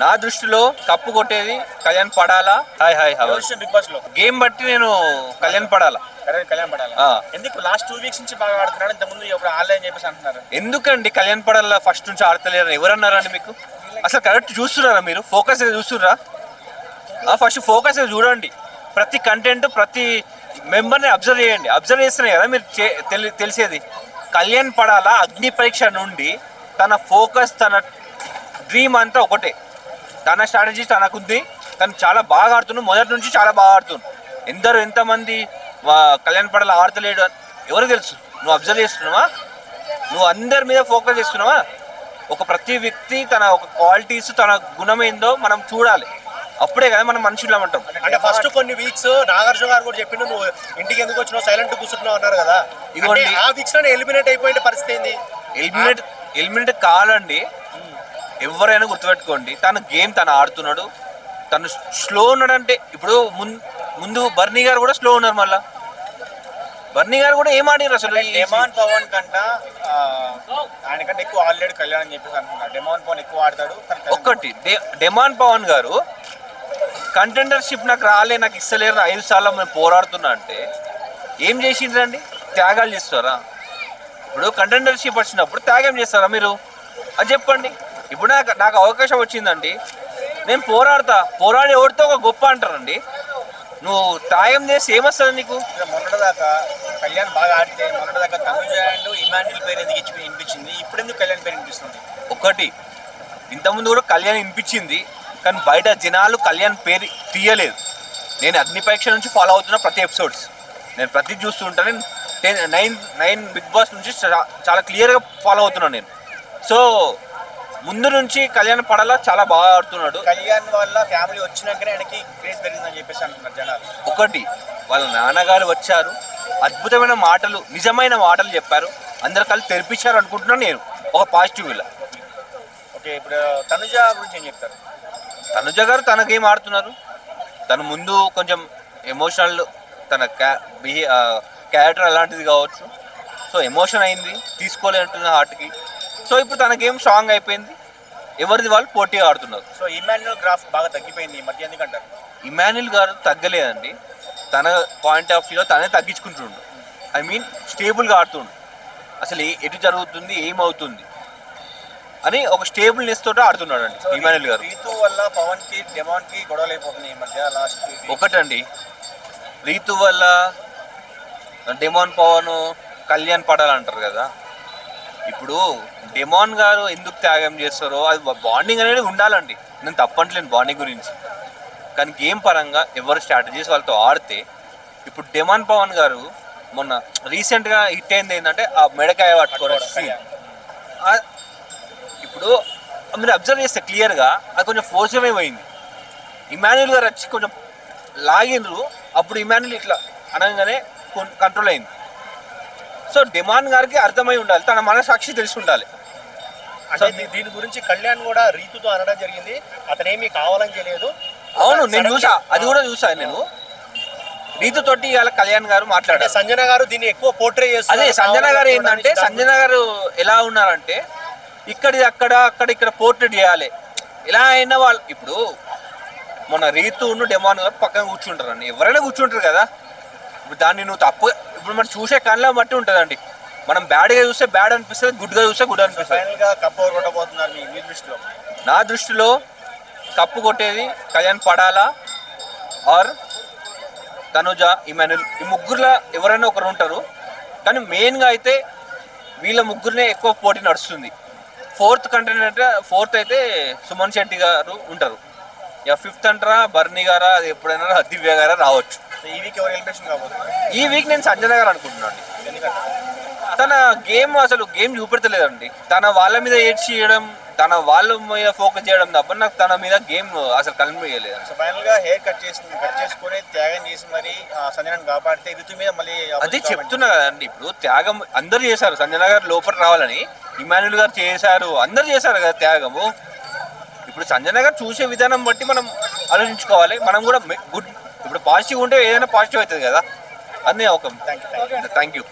నా దృష్టిలో కప్పు కొట్టేది కళ్యాణ్ పడాలా. హాయ్ హాయ్ బిగ్ బాస్ లో గేమ్ బట్టి నేను కళ్యాణ్ పడాలా. ఎందుకు లాస్ట్ 2 వీక్స్ నుంచి బాగా ఆడుతున్నాడు, ఇంత ముందు ఎప్పుడు ఆన్లైన్ చెప్పేసి అంటున్నారు. ఎందుకండి కళ్యాణ్ పడాలా ఫస్ట్ నుంచి ఆడతలేరు ఎవరన్నారండి మీకు? అసలు కరెక్ట్ చూస్తున్నారా మీరు? ఫోకస్ చూస్తుర్రా? ఫస్ట్ ఫోకస్ చూడండి. ప్రతి కంటెంట్ ప్రతి మెంబర్ని అబ్జర్వ్ చేయండి. అబ్జర్వ్ చేస్తున్నాయి కదా మీరు తెలిసేది. కళ్యాణ్ పడాలా అగ్ని పరీక్ష నుండి తన ఫోకస్ తన డ్రీమ్ అంతా ఒకటే. తన స్ట్రాటజీ తనకుంది. తను చాలా బాగా ఆడుతున్నాడు, మొదటి నుంచి చాలా బాగా ఆడుతున్నాడు. ఎంతమంది కళ్యాణ్ పడాలా ఆడతలేడు ఎవరు తెలుసు? నువ్వు అబ్జర్వ్ చేస్తున్నావా? నువ్వు అందరి మీద ఫోకస్ చేస్తున్నావా? ప్రతి వ్యక్తి తన ఒక క్వాలిటీస్ తన గుణమేందో మనం చూడాలి. అప్పుడే కదా మనం మనుషులు అంటాం. అంటే ఫస్ట్ కొన్ని వీక్స్ నాగార్జున గారు కూడా చెప్పిండు, నువ్వు ఇంటికి ఎందుకు వచ్చినావు, సైలెంట్ కూర్చుంటున్నావు అన్నారు కదా. ఇదిగోండి ఆ వీక్స్ లోనే ఎలిమినేట్ అయిపోయిన పరిస్థితి ఏంది? ఎలిమినేట్ కాదండి. ఎవరైనా గుర్తుపెట్టుకోండి, తన గేమ్ తను ఆడుతున్నాడు. తను స్లో ఉన్నాడు. అంటే ఇప్పుడు ముందు బర్నీ గారు కూడా స్లో ఉన్నారు. మళ్ళా బర్నీ గారు కూడా ఏం ఆడినారు అసలు? డెమాన్ పవన్ కంటే ఆయన కంటే ఎక్కువ ఆల్రెడీ కళ్యాణ్ అని చెప్పేసి అంటున్నారు. డెమాన్ పవన్ ఎక్కువ ఆడతాడు. డెమాన్ పవన్ గారు కంటెండర్షిప్ నాకు నాకు ఇస్తలేరు 5 సార్లు మేము పోరాడుతున్నా అంటే ఏం చేసిండ్రండి? త్యాగాలు చేస్తారా? ఇప్పుడు కంటెండర్షిప్ వచ్చినప్పుడు త్యాగం చేస్తారా మీరు? అది చెప్పండి. ఇప్పుడు నాకు అవకాశం వచ్చిందండి, నేను పోరాడి ఓడితే ఒక గొప్ప అంటారండి. నువ్వు త్యాగం చేసి ఏమొస్తుంది నీకు? మొన్నటిదాకా కళ్యాణ్ బాగా ఆడితే మొన్నటిదాకా తనుజ అండ్ ఇమాన్యుల్ పేరు ఎందుకు వినిపించింది, ఇప్పుడు ఎందుకు కళ్యాణ్ పేరు వినిపిస్తుంది? ఇంతకుముందు కూడా కళ్యాణ్ వినిపించింది, కానీ బయట జనాలు కళ్యాణ్ పేరు తీయలేదు. నేను అగ్ని పరీక్ష నుంచి ఫాలో అవుతున్న ప్రతి ఎపిసోడ్స్ నేను ప్రతి చూస్తూ ఉంటాను. 9 బిగ్ బాస్ నుంచి చాలా క్లియర్గా ఫాలో అవుతున్నాను నేను. సో ముందు నుంచి కళ్యాణ్ పడాలా చాలా బాగా ఆడుతున్నాడు. కళ్యాణ్ వల్ల ఫ్యామిలీ వచ్చినాకనే ఆయనకి క్రేజ్ పెరిగిందని చెప్పేసి అంటున్నారు జనాలు. వాళ్ళ నాన్నగారు వచ్చారు, అద్భుతమైన మాటలు, నిజమైన మాటలు చెప్పారు, అందరు కలిసి తెరిపించారు అనుకుంటున్నాను నేను ఒక పాజిటివ్ ఇలా. ఓకే, ఇప్పుడు తనుజ గురించి ఏం చెప్తారు? తనుజ గారు తన గేమ్ ఆడుతున్నారు. తను ముందు కొంచెం ఎమోషనల్, తన క్యారెక్టర్ అలాంటిది కావచ్చు. సో ఎమోషన్ అయింది, తీసుకోలేంటుంది హార్ట్కి. సో ఇప్పుడు తన గేమ్ స్ట్రాంగ్ అయిపోయింది, ఎవరిది వాళ్ళు పోటీగా ఆడుతున్నారు. సో ఇమాన్యుల్ గ్రాఫ్ బాగా తగ్గిపోయింది ఈ మధ్య, ఎందుకంటారు? ఇమాన్యుల్ గారు తగ్గలేదండి, తన పాయింట్ ఆఫ్ వ్యూలో తనే తగ్గించుకుంటుండు. స్టేబుల్గా ఆడుతుండు. అసలు ఎటు జరుగుతుంది, ఏమవుతుంది అని ఒక స్టేబుల్నెస్ తోటి ఆడుతున్నాడు అండి ఇమాన్యుల్ గారు. రీతు వల్ల పవన్ కి డెమాన్ కి గొడవలు అయిపోతున్నాయి ఈ మధ్య లాస్ట్. ఒకటండి, రీతు వల్ల డెమాన్ పవన్ కళ్యాణ్ పడాలంటారు కదా. ఇప్పుడు డెమాన్ గారు ఎందుకు త్యాగం చేస్తారో అది బాండింగ్ అనేది ఉండాలండి, నేను తప్పట్లేను బాండింగ్ గురించి. కానీ గేమ్ పరంగా ఎవరు స్ట్రాటజీస్ వాళ్ళతో ఆడితే, ఇప్పుడు డెమాన్ పవన్ గారు మొన్న రీసెంట్గా హిట్ అయింది ఏంటంటే ఆ మెడకాయ పట్టుకోవడం సీన్. ఇప్పుడు మీరు అబ్జర్వ్ చేస్తే క్లియర్గా అది కొంచెం ఫోర్స్గా పోయింది. ఇమాన్యుల్ గారు వచ్చి కొంచెం లాగినరు, అప్పుడు ఇమాన్యుల్ ఇట్లా అనగానే కంట్రోల్ అయింది. సో డెమాన్ గారికి అర్థమై ఉండాలి, తన మనసాక్షి తెలిసి ఉండాలి. అంటే దీని గురించి కళ్యాణ్ కూడా రీతుతో అనడం జరిగింది, అతనేమీ కావాలని చేయలేదు. అవును, నేను చూసా, అది కూడా చూసాను నేను. రీతుతోటి ఇవాళ కళ్యాణ్ గారు మాట్లాడారు. సంజన గారు దీన్ని ఎక్కువ పోర్ట్రే చేస్తారు. అదే సంజన గారు ఏంటంటే, సంజన గారు ఎలా ఉన్నారంటే ఇక్కడ పోర్ట్రేట్ చేయాలి. ఎలా అయినా వాళ్ళు ఇప్పుడు మొన్న రీతును డెమాన్ గారు పక్కన కూర్చుంటారండి, ఎవరైనా కూర్చుంటారు కదా. ఇప్పుడు దాన్ని నువ్వు తప్పు, ఇప్పుడు మనం చూసే కళ్ళ బట్టి ఉంటుందండి. మనం బ్యాడ్గా చూస్తే బ్యాడ్ అనిపిస్తుంది, గుడ్గా చూస్తే గుడ్ అనిపిస్తుంది. నా దృష్టిలో కప్పు కొట్టేది కళ్యాణ్ పడాలా ఆర్ తనుజ, ఇమాన్యుల్. ఈ ముగ్గురులో ఎవరైనా ఒకరు ఉంటారు, కానీ మెయిన్గా అయితే వీళ్ళ ముగ్గురినే ఎక్కువ పోటీ నడుస్తుంది. ఫోర్త్ అయితే సుమన్ శెట్టి గారు ఉంటారు. ఫిఫ్త్ అంటారా బర్నీ గారా, అది ఎప్పుడైనా దివ్య గారా రావచ్చు. ఈ వీక్ నేను సంజన గారు అనుకుంటున్నాను. తన అసలు గేమ్ చూపెడతలేదండి. తన వాళ్ళ మీద ఏడ్చేయడం, తన వాళ్ళ మీద ఫోకస్ చేయడం తప్ప నాకు తన మీద గేమ్ అసలు కనిపించలేదు. సో ఫైనల్ గా హెయిర్ కట్ చేసుకుని త్యాగం చేసి మరి సంజనను కాపాడితే ఋతు మీద మళ్ళీ అదే చెప్తున్నా కదండి. ఇప్పుడు త్యాగం అందరు చేశారు, సంజన గారు లోపల రావాలని ఇమాన్యుల్ గారు చేశారు, అందరు చేశారు కదా త్యాగము. ఇప్పుడు సంజన గారు చూసే విధానం బట్టి మనం ఆలోచించుకోవాలి. మనం కూడా గుడ్, ఇప్పుడు పాజిటివ్ ఉంటే ఏదైనా పాజిటివ్ అవుతుంది కదా. అదే ఒక థ్యాంక్ యూ.